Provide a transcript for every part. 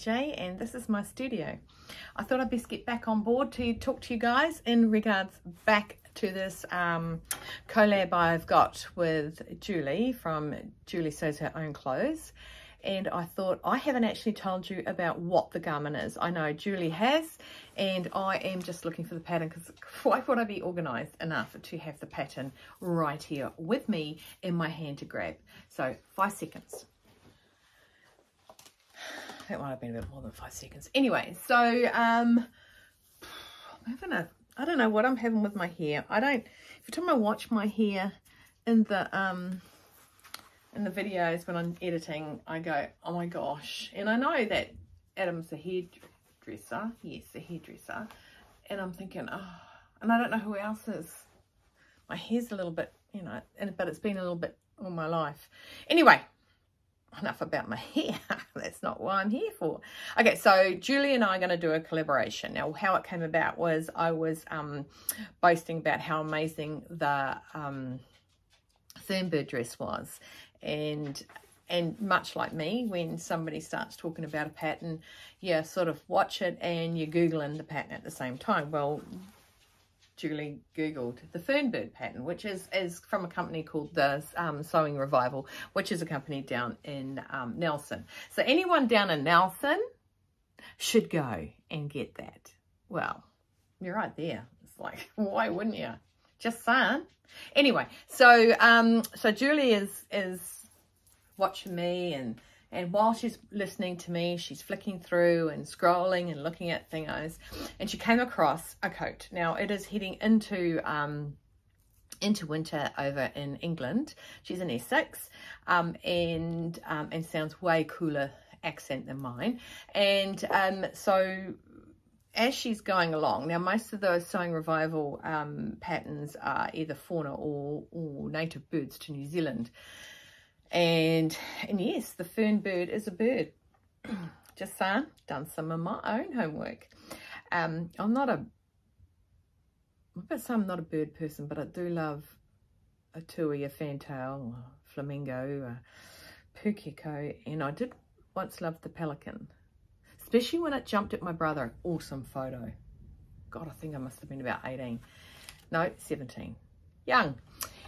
StaceyJ, and this is my studio. I thought I'd best get back on board to talk to you guys in regards back to this collab I've got with Julie from Julie Sews Her Own Clothes. And I thought, I haven't actually told you about what the garment is. I know Julie has, and I am just looking for the pattern because why would I be organised enough to have the pattern right here with me in my hand to grab? So 5 seconds. That might have been a bit more than 5 seconds. Anyway, so I'm having I don't know what I'm having with my hair. Every time I watch my hair in the videos when I'm editing, I go, oh my gosh. And I know that Adam's a hairdresser. Yes, a hairdresser. And I'm thinking, oh, and I don't know who else is. My hair's a little bit, you know, but it's been a little bit all my life. Anyway, enough about my hair. That's not what I'm here for. Okay, so Julie and I are going to do a collaboration. Now, how it came about was I was boasting about how amazing the Thornbird dress was. And much like me, when somebody starts talking about a pattern, you sort of watch it and you're Googling the pattern at the same time. Well, Julie Googled the Thornbird pattern, which is from a company called the Sewing Revival, which is a company down in Nelson. So anyone down in Nelson should go and get that. Well, you're right there. It's like, why wouldn't you? Just saying. Anyway, so so Julie is watching me, and while she's listening to me, she's flicking through and scrolling and looking at thingos, and she came across a coat. Now it is heading into winter over in England. She's in Essex, and sounds way cooler accent than mine. And so as she's going along, now most of those Sewing Revival patterns are either fauna or native birds to New Zealand. And yes, the Thornbird is a bird. Just saying, done some of my own homework. I'm not a bird person, but I do love a tui, a fantail, a flamingo, a pukeko, and I did once love the pelican. Especially when it jumped at my brother. Awesome photo. God, I think I must have been about 18. No, 17. Young.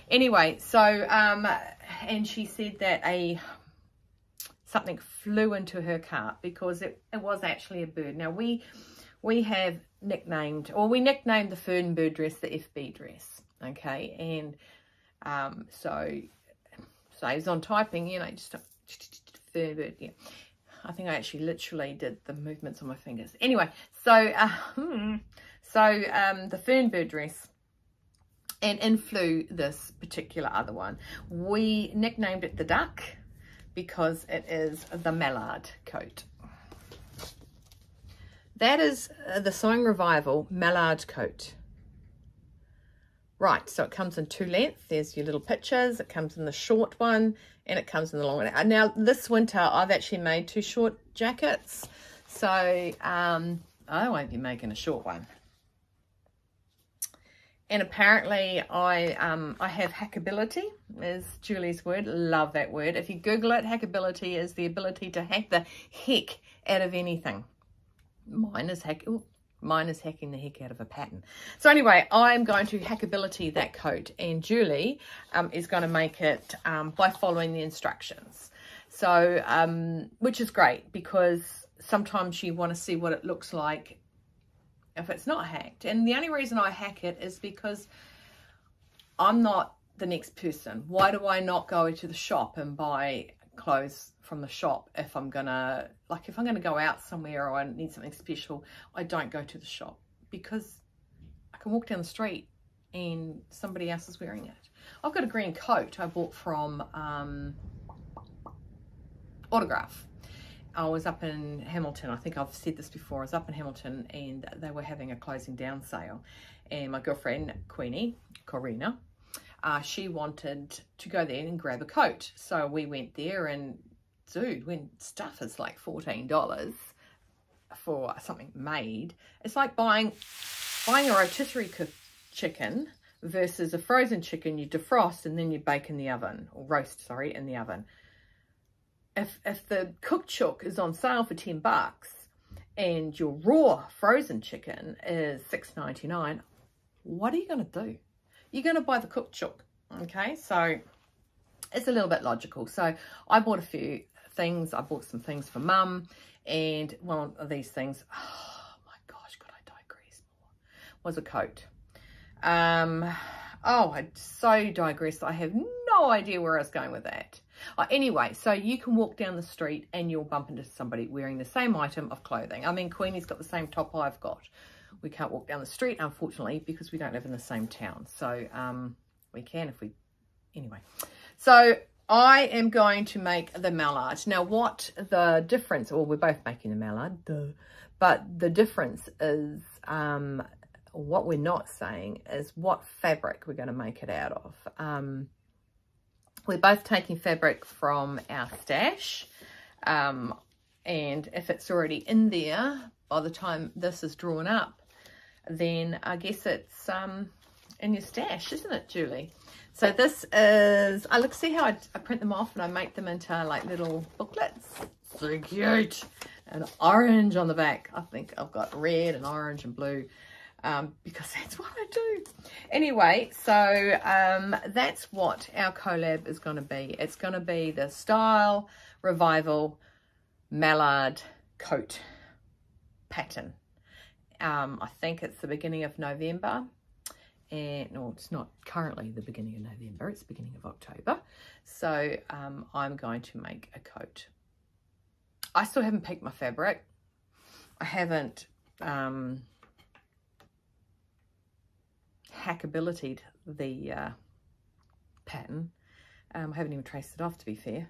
Anyway, so, and she said that something flew into her cart because it was actually a bird. Now, we have nicknamed, or we nicknamed the Thornbird dress the FB dress, okay? And so saves on typing, you know, just a Thornbird, yeah. I think I actually literally did the movements on my fingers. Anyway, so the Thornbird dress, and in flew this particular other one. We nicknamed it the Duck because it is the Mallard Coat. That is the Sewing Revival Mallard Coat. Right, so it comes in 2 lengths. There's your little pictures. It comes in the short one and it comes in the long one. Now, this winter, I've actually made 2 short jackets. So, I won't be making a short one. And apparently, I have hackability, is Julie's word. Love that word. If you Google it, hackability is the ability to hack the heck out of anything. Mine is hacking the heck out of a pattern. So anyway, I'm going to hackability that coat, and Julie is going to make it by following the instructions. So, which is great because sometimes you want to see what it looks like if it's not hacked. And the only reason I hack it is because I'm not the next person. Why do I not go to the shop and buy clothes from the shop if I'm gonna go out somewhere or I need something special? I don't go to the shop because I can walk down the street and somebody else is wearing it. I've got a green coat I bought from Autograph. I was up in Hamilton. I think I've said this before. I was up in Hamilton and they were having a closing down sale, and my girlfriend Queenie, Corina, she wanted to go there and grab a coat. So we went there, and dude, when stuff is like $14 for something made, it's like buying a rotisserie chicken versus a frozen chicken you defrost and then you bake in the oven, or roast, sorry, in the oven. if the cooked chook is on sale for $10 and your raw frozen chicken is $6.99, what are you going to do? You're going to buy the cooked chook. Okay, so it's a little bit logical. So I bought a few things. I bought some things for Mum, and one of these things, oh my gosh, could I digress more, was a coat. Oh, I so digressed. I have no idea where I was going with that. Anyway, so you can walk down the street and you'll bump into somebody wearing the same item of clothing. I mean, Queenie's got the same top I've got. We can't walk down the street, unfortunately, because we don't live in the same town. So we can if we... Anyway, so I am going to make the mallard. Now, what the difference... Well, we're both making the mallard, duh. But the difference is... what we're not saying is what fabric we're going to make it out of. We're both taking fabric from our stash, and if it's already in there by the time this is drawn up, then I guess it's in your stash, isn't it, Julie? So this is, look, see how I print them off and I make them into like little booklets. So cute. And orange on the back. I think I've got red and orange and blue. Because that's what I do. Anyway, so that's what our collab is going to be. It's going to be the Style Revival Mallard Coat pattern. I think it's the beginning of November. And no, it's not currently the beginning of November. It's the beginning of October. So I'm going to make a coat. I still haven't picked my fabric. I haven't... hackability'd the pattern. I haven't even traced it off, to be fair,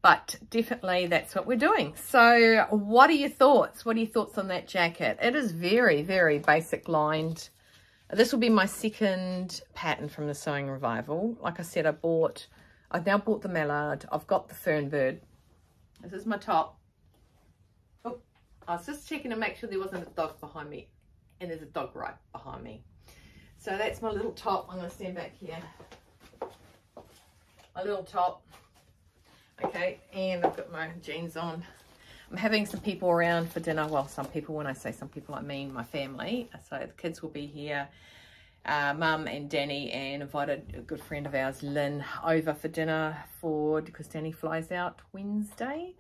but definitely that's what we're doing. So what are your thoughts? What are your thoughts on that jacket? It is very, very basic lined. This will be my second pattern from the Sewing Revival. Like I said, I've now bought the mallard. I've got the fernbird. This is my top. Oh, I was just checking to make sure there wasn't a dog behind me, and there's a dog right behind me. So that's my little top. I'm going to stand back here. My little top. Okay, and I've got my jeans on. I'm having some people around for dinner. Well, some people, when I say some people, I mean my family. So the kids will be here. Mum and Danny, and invited a good friend of ours, Lynn, over for dinner because Danny flies out Wednesday.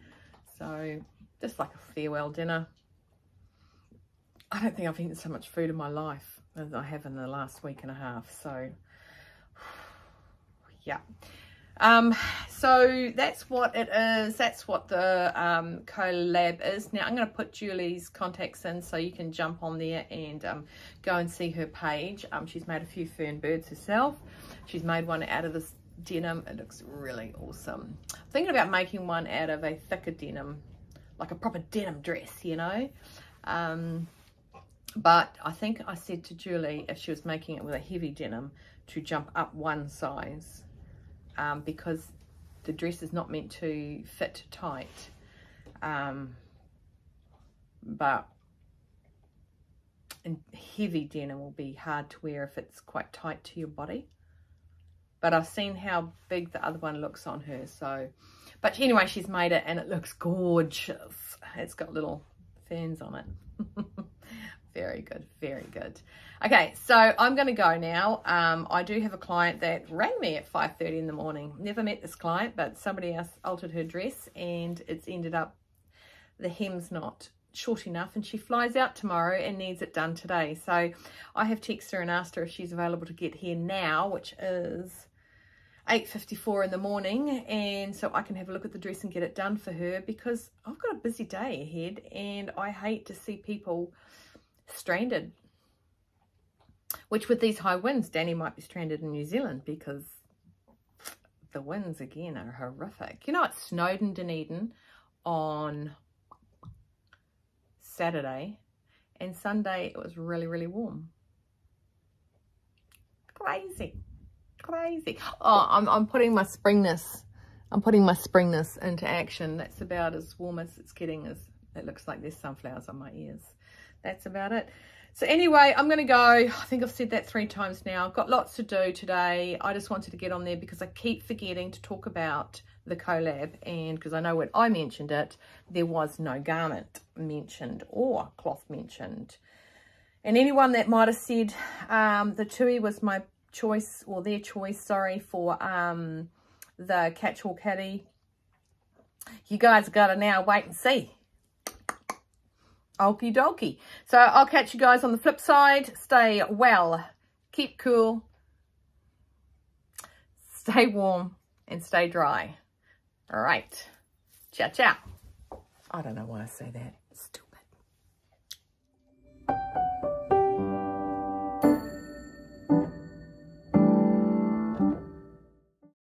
So just like a farewell dinner. I don't think I've eaten so much food in my life as I have in the last week and a half. So yeah, so that's what it is. That's what the collab is. Now I'm going to put Julie's contacts in so you can jump on there and go and see her page. She's made a few fern birds herself. She's made one out of this denim. It looks really awesome. I'm thinking about making one out of a thicker denim, like a proper denim dress, you know. But I think I said to Julie, if she was making it with a heavy denim, to jump up one size, because the dress is not meant to fit tight. But heavy denim will be hard to wear if it's quite tight to your body. But I've seen how big the other one looks on her. So, but anyway, she's made it and it looks gorgeous. It's got little ferns on it. Very good, very good. Okay, so I'm going to go now. I do have a client that rang me at 5:30 in the morning. Never met this client, but somebody else altered her dress and it's ended up the hem's not short enough and she flies out tomorrow and needs it done today. So I have texted her and asked her if she's available to get here now, which is 8:54 in the morning, and so I can have a look at the dress and get it done for her, because I've got a busy day ahead and I hate to see people stranded, which with these high winds, Danny might be stranded in New Zealand because the winds again are horrific. You know, it snowed in Dunedin on Saturday and Sunday it was really, really warm. Crazy. Oh, I'm putting my springness into action. That's about as warm as it's getting. As it looks like there's sunflowers on my ears. That's about it. So anyway, I'm going to go. I think I've said that 3 times now. I've got lots to do today. I just wanted to get on there because I keep forgetting to talk about the collab, and because I know when I mentioned it, there was no garment mentioned or cloth mentioned. And anyone that might have said the Tui was my choice, or their choice, sorry, for the catch-all caddy, you guys got to now wait and see. Okie dokie. So I'll catch you guys on the flip side. Stay well, keep cool, stay warm, and stay dry. All right. Ciao, ciao. I don't know why I say that. It's too